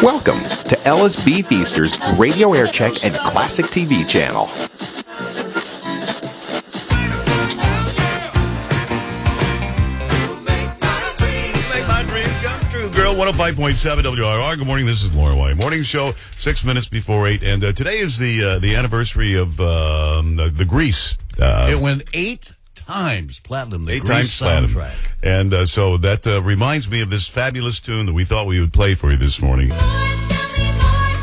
Welcome to LSB Feaster's Radio Aircheck and Classic TV channel. Make my dreams come true, girl. 105.7 WROR. Good morning. This is Loren Wally. Morning show, 6 minutes before 8. And today is the anniversary of the Grease. It went 8 times platinum, the Grease soundtrack. And so that reminds me of this fabulous tune that we thought we would play for you this morning.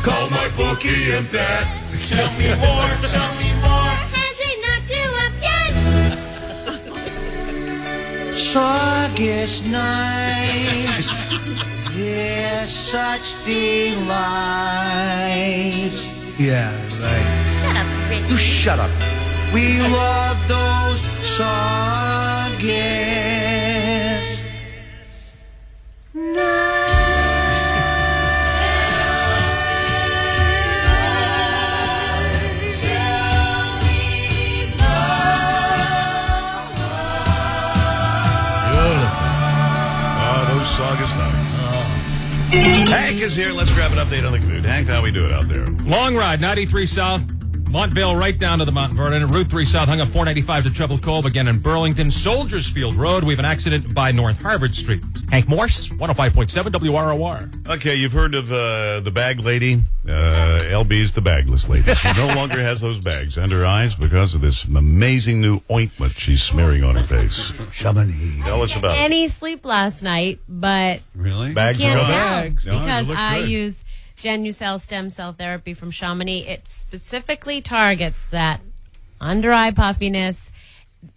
Call my bookie and that. Tell me more, tell me more. Has it not to up yet? August night, there's such thing lights. Yeah, right. Shut up, Richie. You shut up. We love those August nights. August night. Hank is here. Let's grab an update on the commute. Hank, how we do it out there? Long ride, 93 South, Montvale right down to the Mount Vernon. Route 3 South hung up 495 to Treble Cove, again in Burlington. Soldiers Field Road, we have an accident by North Harvard Street. Hank Morse, 105.7 WROR. Okay, you've heard of the bag lady. LB's the bagless lady. She no longer has those bags under her eyes because of this amazing new ointment she's smearing on her face. Chamonix. Tell us about it. Any sleep last night, but Really? Bags can't are tell bags. No, because it looks I good. use Genucell stem cell therapy from Chamonix. It specifically targets that under eye puffiness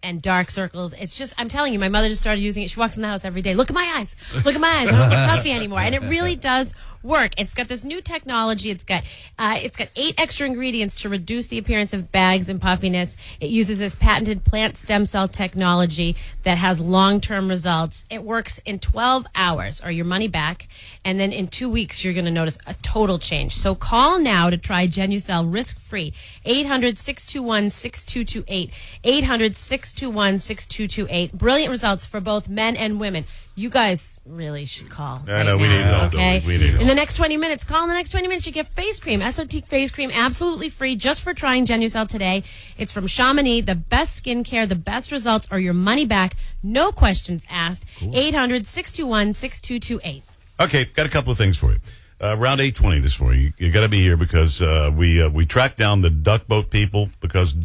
and dark circles. It's just, I'm telling you, my mother just started using it. She walks in the house every day. Look at my eyes. Look at my eyes. I don't get puffy anymore. And it really does work. It's got this new technology. It's got 8 extra ingredients to reduce the appearance of bags and puffiness. It uses this patented plant stem cell technology that has long-term results. It works in 12 hours or your money back, and then in 2 weeks you're going to notice a total change. So call now to try Genucell risk-free. 800-621-6228. 800-621-6228. Brilliant results for both men and women. You guys really should call. I know, we need help, okay? we need help. In the next 20 minutes, call in the next 20 minutes, you get face cream, Esotique face cream, absolutely free, just for trying Genucell today. It's from Chamonix, the best skincare, the best results, or your money back, no questions asked. 800-621-6228. Okay, got a couple of things for you. Around 8:20 this morning, you got to be here because we tracked down the duck boat people because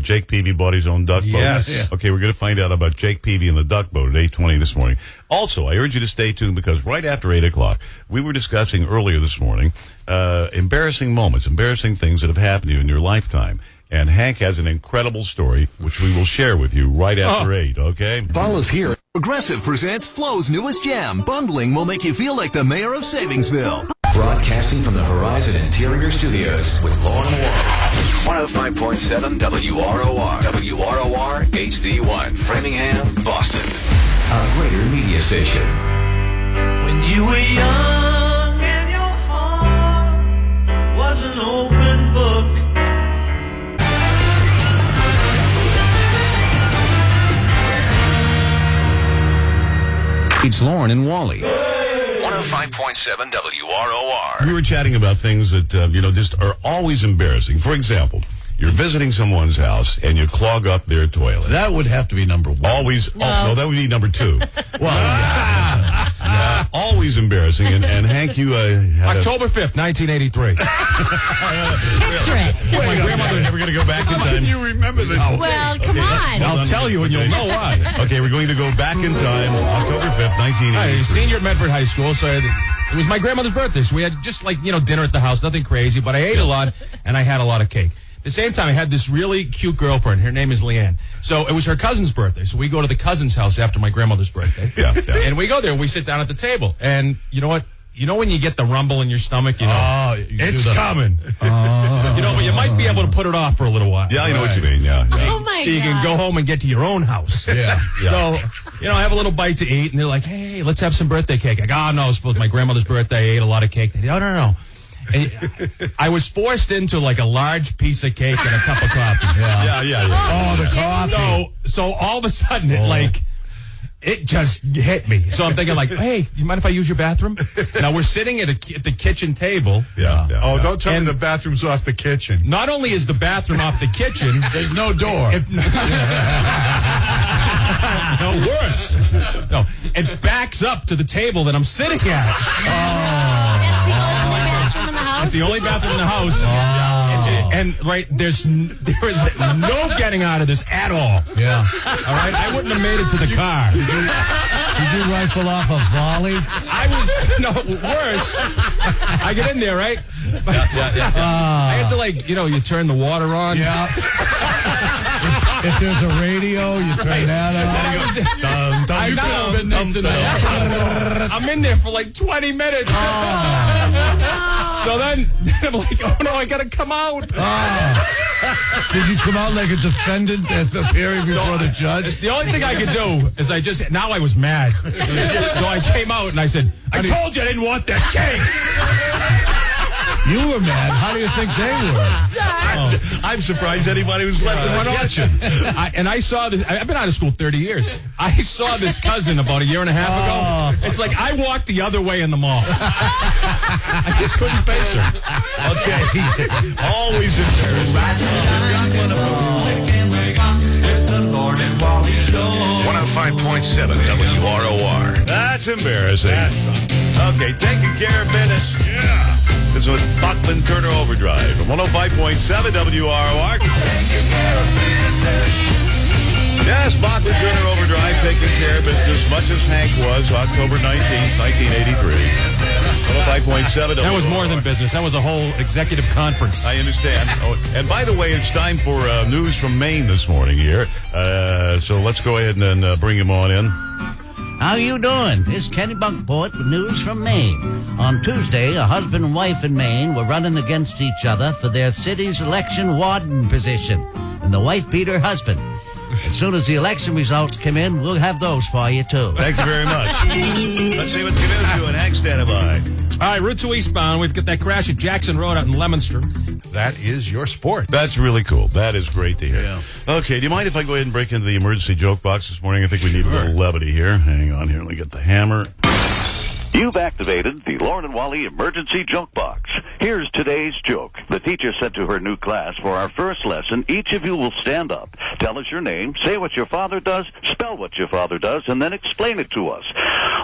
Jake Peavy bought his own duck boat. Yes. Yeah. Okay, we're going to find out about Jake Peavy and the duck boat at 8:20 this morning. Also, I urge you to stay tuned because right after 8 o'clock, we were discussing earlier this morning embarrassing moments, embarrassing things that have happened to you in your lifetime. And Hank has an incredible story, which we will share with you right after 8, okay? Follows here. Progressive presents Flo's newest jam. Bundling will make you feel like the mayor of Savingsville. Broadcasting from the Horizon Interior Studios with Loren Wally. 105.7 WROR. WROR HD1. Framingham, Boston. A greater media station. When you were young and your heart was an open book. It's Loren and Wally. 105.7 WROR. We were chatting about things that, just are always embarrassing. For example, you're visiting someone's house and you clog up their toilet. That would have to be number 1. Always, no, that would be number 2. Always embarrassing. And Hank, you had October 5th, 1983. Picture it. my grandmother never going to go back in time. You remember that? Well, come on. I'll tell you and you'll know why. Okay, we're going to go back in time, October 5th, 1983. Senior at Medford High School, so it was my grandmother's birthday, so we had just dinner at the house, nothing crazy, but I ate a lot and I had a lot of cake. At the same time, I had this really cute girlfriend. Her name is Leanne. So it was her cousin's birthday. So we go to the cousin's house after my grandmother's birthday. Yeah. And we go there and we sit down at the table. And you know what? You know when you get the rumble in your stomach? It's coming. But you might be able to put it off for a little while. Yeah, I know what you mean. Yeah. Oh, my So you can go home and get to your own house. Yeah. So, I have a little bite to eat. And they're like, hey, let's have some birthday cake. I go, no, it's my grandmother's birthday. I ate a lot of cake. They go, no. And I was forced into like a large piece of cake and a cup of coffee. Yeah. Oh, the coffee. So all of a sudden, it just hit me. So I'm thinking like, hey, do you mind if I use your bathroom? Now we're sitting at the kitchen table. Don't tell me the bathroom's off the kitchen. Not only is the bathroom off the kitchen, There's no door. No, worse. No, it backs up to the table that I'm sitting at. That's the only bathroom in the house. It's the only bathroom in the house. And right, there is no getting out of this at all. Yeah. All right, I wouldn't have made it to the car. Did you rifle off a volley? Worse. I get in there, right? I had to you turn the water on. Yeah. If there's a radio, you turn that on. I'm in there for like 20 minutes. So then I'm like, oh no, I gotta come out. Did you come out like a defendant at the hearing before the judge? The only thing I could do is now I was mad. So I came out and I said, I told you I didn't want that cake. You were mad. How do you think they were? I'm surprised anybody was left in the kitchen. I saw this. I've been out of school 30 years. I saw this cousin about a year and a half ago. It's like I walked the other way in the mall. I just couldn't face her. Okay. Always embarrassing. 105.7 WROR. That's embarrassing. Okay, taking care of business. Yeah. This is Buckman Turner Overdrive from 105.7 WROR. Yes, Buckman Turner Overdrive taking care of business much as Hank was October 19th, 1983. 105.7 WROR. That was more than business. That was a whole executive conference. I understand. And by the way, it's time for news from Maine this morning here. So let's go ahead and bring him on in. How you doing? This is Kenny Bunkport with news from Maine. On Tuesday, a husband and wife in Maine were running against each other for their city's election warden position, and the wife beat her husband. As soon as the election results come in, we'll have those for you, too. Thank you very much. Let's see what the news doing. Hank, standing by. All right, Route 2 eastbound. We've got that crash at Jackson Road out in Leominster. That is your sport. That's really cool. That is great to hear. Yeah. Okay, do you mind if I go ahead and break into the emergency joke box this morning? I think we need a little levity here. Hang on here. Let me get the hammer. You've activated the Loren Wally Emergency Joke Box. Here's today's joke. The teacher said to her new class, for our first lesson, each of you will stand up, tell us your name, say what your father does, spell what your father does, and then explain it to us.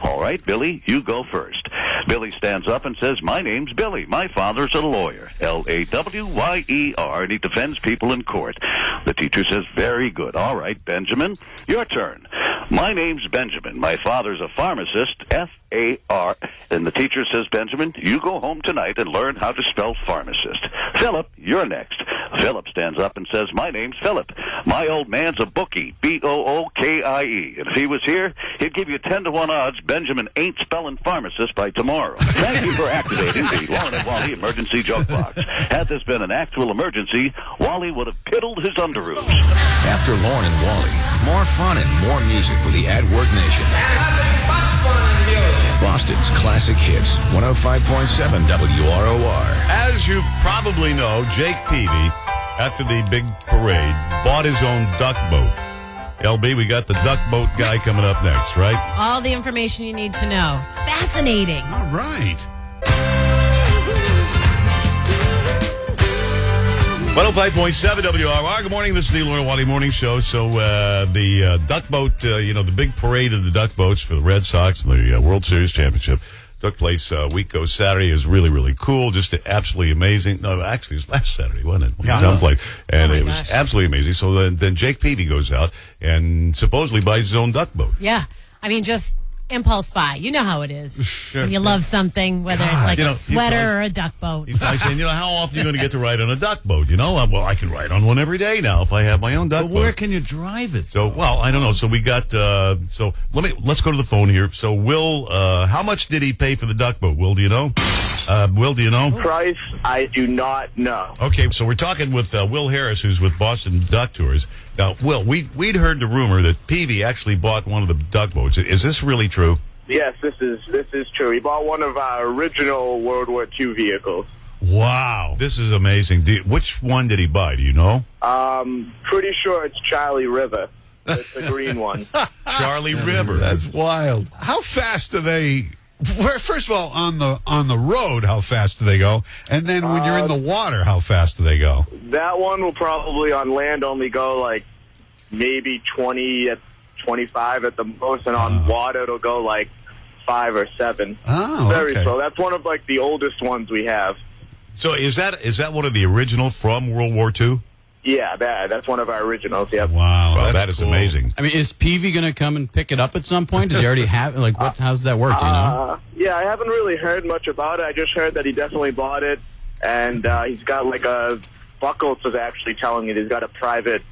All right, Billy, you go first. Billy stands up and says, my name's Billy. My father's a lawyer, L-A-W-Y-E-R, and he defends people in court. The teacher says, very good. All right, Benjamin, your turn. My name's Benjamin. My father's a pharmacist, F-A-R. And the teacher says, Benjamin, you go home tonight and learn how to spell pharmacist. Philip, you're next. Philip stands up and says, my name's Philip. My old man's a bookie, B-O-O-K-I-E. And if he was here, he'd give you 10-to-1 odds Benjamin ain't spelling pharmacist by tomorrow. Thank you for activating the Loren and Wally Emergency Joke Box. Had this been an actual emergency, Wally would have piddled his underoos. After Loren and Wally, more fun and more music for the At Work Nation. Boston's classic hits, 105.7 WROR. As you probably know, Jake Peavy, after the big parade, bought his own duck boat. LB, we got the duck boat guy coming up next, right? All the information you need to know. It's fascinating. All right. 105.7 WRR. Good morning. This is the Loren Wally Morning Show. So the duck boat, the big parade of the duck boats for the Red Sox and the World Series Championship took place a week ago Saturday. It was really, really cool. Just absolutely amazing. No, actually, it was last Saturday, wasn't it? Yeah. And it was absolutely amazing. So then Jake Peavy goes out and supposedly buys his own duck boat. Yeah. I mean, just impulse buy. You know how it is. When you love something, whether it's like a sweater or a duck boat. He's probably saying, how often are you going to get to ride on a duck boat? Well, I can ride on one every day now if I have my own duck boat. Where can you drive it? So, I don't know. So we got, let's go to the phone here. So Will, how much did he pay for the duck boat? Will, do you know? Will, do you know? Price, I do not know. Okay, so we're talking with Will Harris, who's with Boston Duck Tours. Now, Will, we'd heard the rumor that Peavy actually bought one of the duck boats. Is this really true? Yes, this is true. He bought one of our original World War II vehicles. Wow, this is amazing. Which one did he buy? Do you know? Pretty sure it's Charlie River. the green one. Charlie River. That's wild. How fast do they? First of all, on the road, how fast do they go? And then when you're in the water, how fast do they go? That one will probably on land only go like maybe 20 at 25 at the most, and on water it'll go like 5 or 7. Oh, very okay. slow. That's one of like the oldest ones we have. So is that one of the original from World War II? Yeah, that's one of our originals. Yep. Wow, Well, that is cool. amazing. I mean, is Peavy going to come and pick it up at some point? Does he already have, like, how's that work, do you know? Yeah, I haven't really heard much about it. I just heard that he definitely bought it, and he's got like a, Buckles was actually telling me he's got a private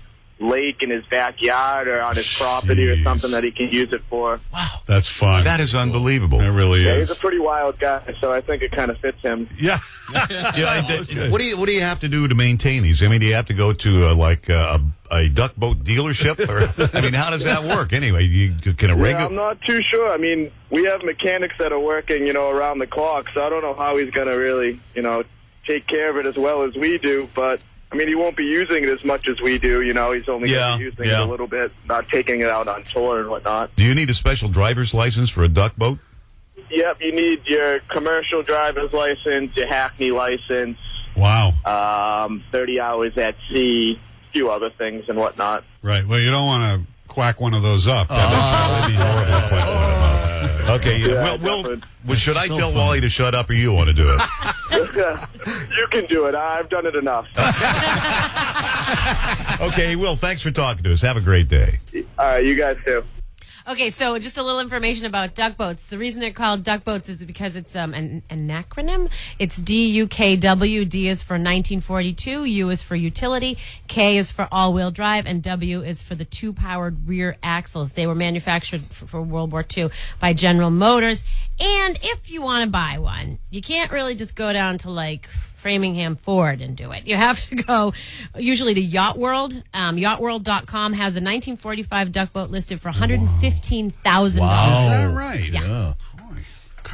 lake in his backyard or on his property or something that he can use it for. Wow. That's fun. That is unbelievable. It really Yeah, is. he's a pretty wild guy, so I think it kind of fits him. Yeah. What do you have to do to maintain these? I mean, do you have to go to a duck boat dealership? Or I mean, how does that work anyway? Can a regular? I'm not too sure. I mean, we have mechanics that are working, around the clock, so I don't know how he's going to really, take care of it as well as we do, but I mean, he won't be using it as much as we do, He's only going to be using it a little bit, not taking it out on tour and whatnot. Do you need a special driver's license for a duck boat? Yep, you need your commercial driver's license, your Hackney license. Wow. 30 hours at sea, a few other things and whatnot. Right. Well, you don't want to quack one of those up. That'd be horrible to quack one of them up. Okay, well, should I tell Wally to shut up, or you want to do it? You can do it. I've done it enough. Okay, Will, thanks for talking to us. Have a great day. All right, you guys too. Okay, so just a little information about duck boats. The reason they're called duck boats is because it's an acronym. It's DUKW. D is for 1942, U is for utility, K is for all-wheel drive, and W is for the two-powered rear axles. They were manufactured for World War II by General Motors. And if you want to buy one, you can't really just go down to, like, Framingham Ford and do it. You have to go usually to Yacht World. YachtWorld.com has a 1945 duck boat listed for $115,000. Wow. Is that right? Yeah.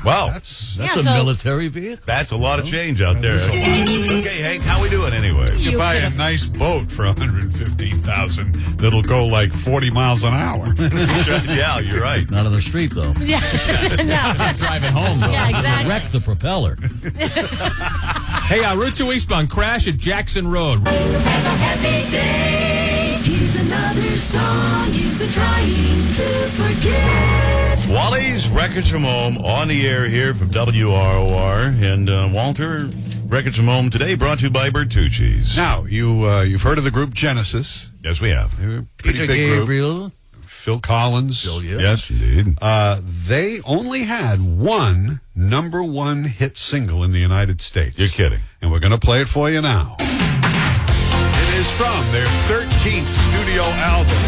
Wow. That's a military vehicle. That's a lot of change out there. Okay, Hank, how we doing anyway? You buy a nice boat for $115,000 that'll go like 40 miles an hour. Yeah, you're right. Not on the street, though. Yeah. No. Drive it home, though. Yeah, exactly. Wreck the propeller. Hey, Route 2 eastbound, crash at Jackson Road. Every day, here's another song you've been trying to forget. Wally's Records from Home on the air here from WROR. And Walter, Records from Home today brought to you by Bertucci's. Now, you've heard of the group Genesis. Yes, we have. They're a pretty Peter big Gabriel. group. Phil Collins. Yes, indeed. They only had one #1 hit single in the United States. You're kidding. And we're going to play it for you now. It is from their 13th studio album.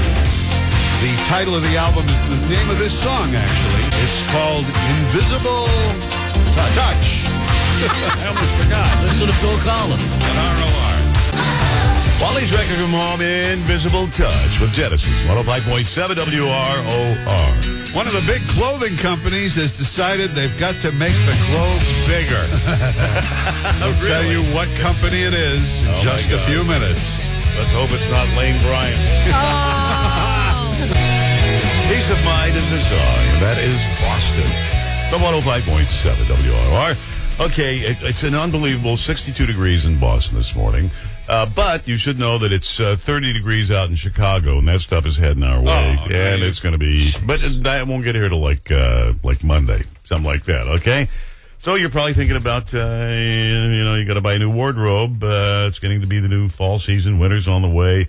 The title of the album is the name of this song, actually. It's called Invisible Touch. I almost forgot. Listen to Phil Collins. On ROR. Wally's Records from Home, Invisible Touch with Genesis, 105.7 WROR. One of the big clothing companies has decided they've got to make the clothes bigger. I'll tell you what company it is in just a few minutes. Let's hope it's not Lane Bryant. Peace of Mind is the song, and that is Boston. The 105.7 WROR. Okay, it's an unbelievable 62 degrees in Boston this morning. But you should know that it's 30 degrees out in Chicago, and that stuff is heading our way. Okay. And it's going to be, but that won't get here till like Monday, something like that. Okay. So you're probably thinking about, you got to buy a new wardrobe. It's getting to be the new fall season. Winter's on the way.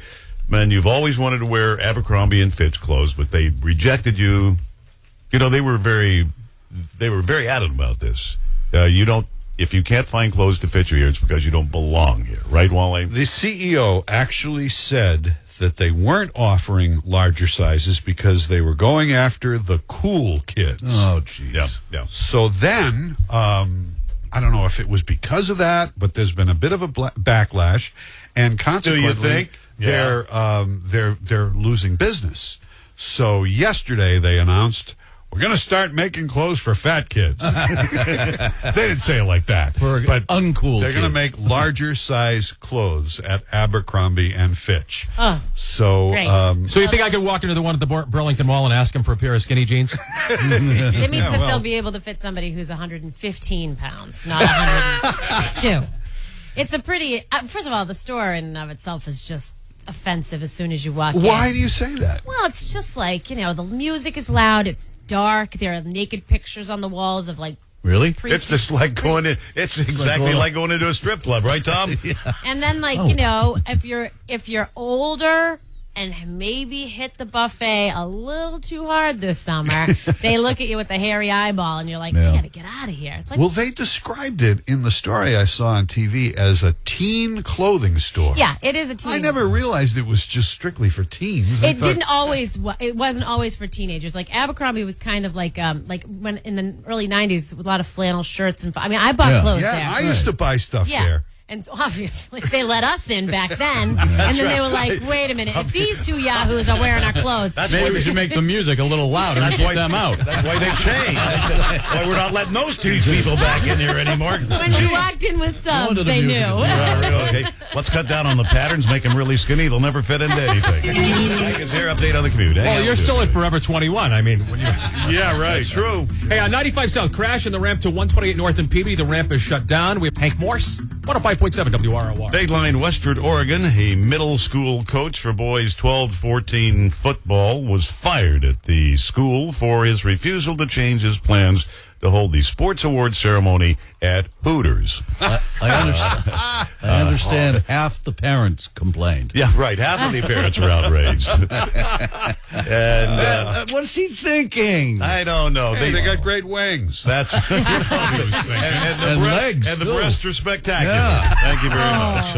Man, you've always wanted to wear Abercrombie & Fitch clothes, but they rejected you. They were very adamant about this. If you can't find clothes to fit you here, it's because you don't belong here. Right, Wally? The CEO actually said that they weren't offering larger sizes because they were going after the cool kids. Oh, jeez. Yeah. So then, I don't know if it was because of that, but there's been a bit of a backlash, and consequently, Do you think? they're losing business. So yesterday they announced, we're going to start making clothes for fat kids. They didn't say it like that. But uncool they're going to kids. make larger size clothes at Abercrombie and Fitch. Oh, So, great. So you think I could walk into the one at the Burlington Mall and ask him for a pair of skinny jeans? It means that they'll be able to fit somebody who's 115 pounds, not 102. It's a pretty... first of all, the store in and of itself is just offensive as soon as you walk in. why do you say that? Well, it's just like, the music is loud, it's dark, there are naked pictures on the walls of, like... Really? It's just like going in. It's exactly like going into a strip club, right, Tom? Yeah. And then, like, if you're older and maybe hit the buffet a little too hard this summer, they look at you with the hairy eyeball, and you're like, Yeah. you gotta get out of here. It's like, Well, they described it in the story I saw on TV as a teen clothing store. yeah, it is a teen. I never realized it was just strictly for teens. I It thought- didn't always. It wasn't always for teenagers. Like Abercrombie was kind of like when in the early '90s with a lot of flannel shirts and. I mean, I bought clothes Yeah, there. I used to buy stuff Yeah. there. And obviously, they let us in back then. And then they were like, wait a minute, if these two yahoos are wearing our clothes. Maybe we should make the music a little louder and keep them out. That's why they changed. That's why we're not letting those two people back in here anymore. When you walked in with subs, the they music knew. is Okay, let's cut down on the patterns, make them really skinny. They'll never fit into anything. Mike is here. Update on the commute. Hang Well, on you're to it. still at Forever 21. I mean, when you... Yeah, right. That's true. Hey, on 95 South, crash in the ramp to 128 North in Peabody. The ramp is shut down. We have Hank Morse, 105.7 WROR. Dateline, Westford, Oregon. A middle school coach for boys 12 to 14 football was fired at the school for his refusal to change his plans to hold the sports award ceremony at Hooters. I understand half the parents complained. Yeah, right. Half of the parents are outraged. And What's he thinking? I don't know. Hey, they got great wings. That's and And legs, and the too. breasts are spectacular. Yeah. Thank you very much.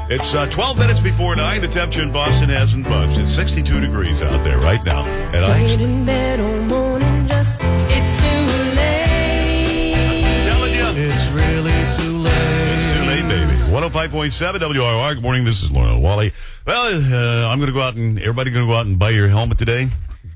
Okay. It's 12 minutes before 9. The temperature in Boston hasn't budged. It's 62 degrees out there right now. And Stayed in bed all morning just, it's too late. I'm telling you, It's really too late. it's too late, baby. 105.7 WROR. Good morning. This is Loren Wally. Well, I'm going to go out and everybody going to go out and buy your helmet today.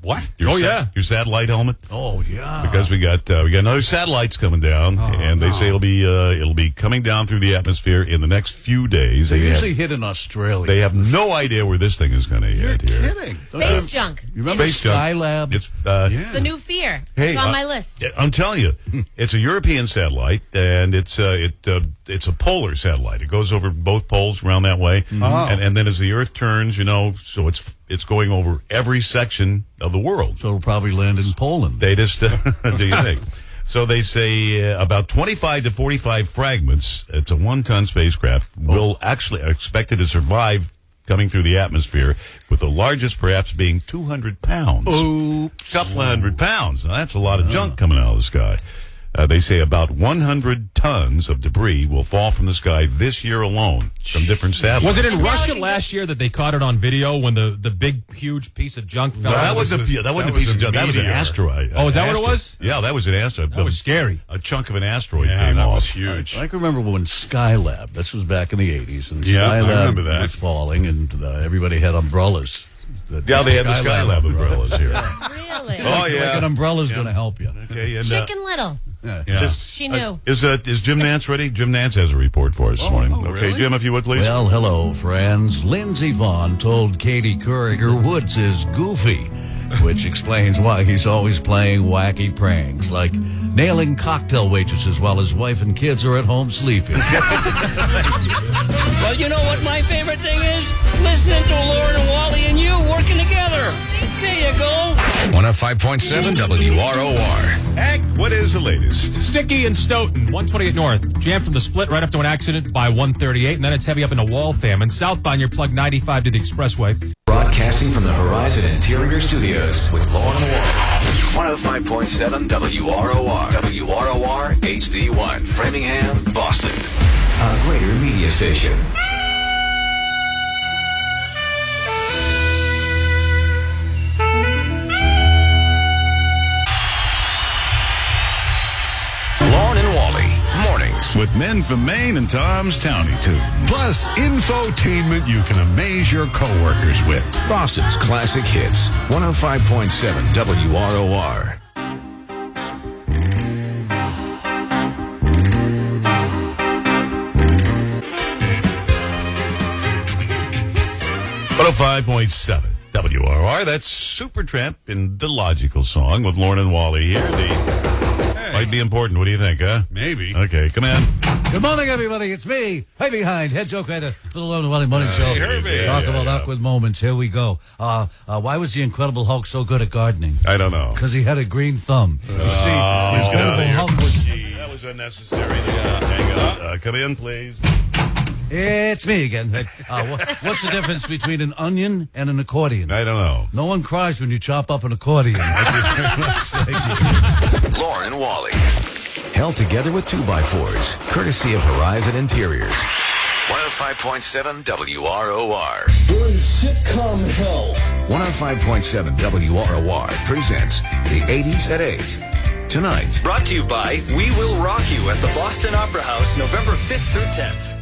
What? Your satellite helmet. Oh, yeah. Because we got another satellites coming down, and they say it'll be coming down through the atmosphere in the next few days. They usually hit in Australia. They have no idea where this thing is going to hit here. Kidding. Space junk. You remember Space junk. Skylab? It's It's the new fear. Hey, It's on my list. I'm telling you, it's a European satellite, and it's a polar satellite. It goes over both poles around that way, and then as the Earth turns, so it's going over every section of the world. So it'll probably land in Poland. They just do you think? So they say about 25 to 45 fragments. It's a 1-ton spacecraft. Will actually expected to survive coming through the atmosphere, with the largest perhaps being 200 pounds. Oops. Couple of 100 pounds. Now that's a lot of junk coming out of the sky. They say about 100 tons of debris will fall from the sky this year alone from different satellites. Was it in Russia last year that they caught it on video when the big, huge piece of junk fell No, out? that wasn't a piece of junk. That was an asteroid. Oh, is that what it was? Yeah, that was an asteroid. That was scary. A chunk of an asteroid Yeah, came that off. was huge. I can remember when Skylab, this was back in the 80s, and Yeah, I Skylab remember that. was falling, and everybody had umbrellas. Yeah, they had the Skylab umbrellas here. Really? Oh, yeah. Like an umbrella's going to help you. Okay, and Chicken Little. Yeah. She knew. Is Jim Nance ready? Jim Nance has a report for us this morning. Okay, really? Jim, if you would, please. Well, hello, friends. Lindsey Vonn told Katie Courier Woods is goofy, which explains why he's always playing wacky pranks, like nailing cocktail waitresses while his wife and kids are at home sleeping. Well, you know what my favorite thing is? Listening to Loren and Wally and you working together. There you go. 105.7 WROR. Hank, what is the latest? Sticky in Stoughton, 128 North. Jammed from the split right up to an accident by 138, and then it's heavy up into Waltham. And southbound, you're plugged 95 to the expressway. Broadcasting from the Horizon Interior Studios with Loren Wally. 105.7 WROR. WROR HD1. Framingham, Boston. A greater media station. Loren and Wally. Mornings. With men from Maine and Tom's Townie Tune. Plus, infotainment you can amaze your coworkers with. Boston's classic hits. 105.7 WROR. 105.7 WROR. That's Supertramp in The Logical Song with Loren Wally here. Might be important. What do you think, huh? Maybe. Okay, come in. Good morning, everybody. It's me, Herbie Hind, head joke writer for the Loren Wally Morning Show. Hey, Herbie. Talk about awkward moments. Here we go. Why was the Incredible Hulk so good at gardening? I don't know. Because he had a green thumb. You see, the Incredible Hulk was... That was unnecessary. Hang on. Come in, please. It's me again. What's the difference between an onion and an accordion? I don't know. No one cries when you chop up an accordion. Loren Wally. Held together with 2x4s, courtesy of Horizon Interiors. 105.7 WROR. We're in sitcom hell. 105.7 WROR presents the 80s at 8. Tonight. Brought to you by We Will Rock You at the Boston Opera House, November 5th through 10th.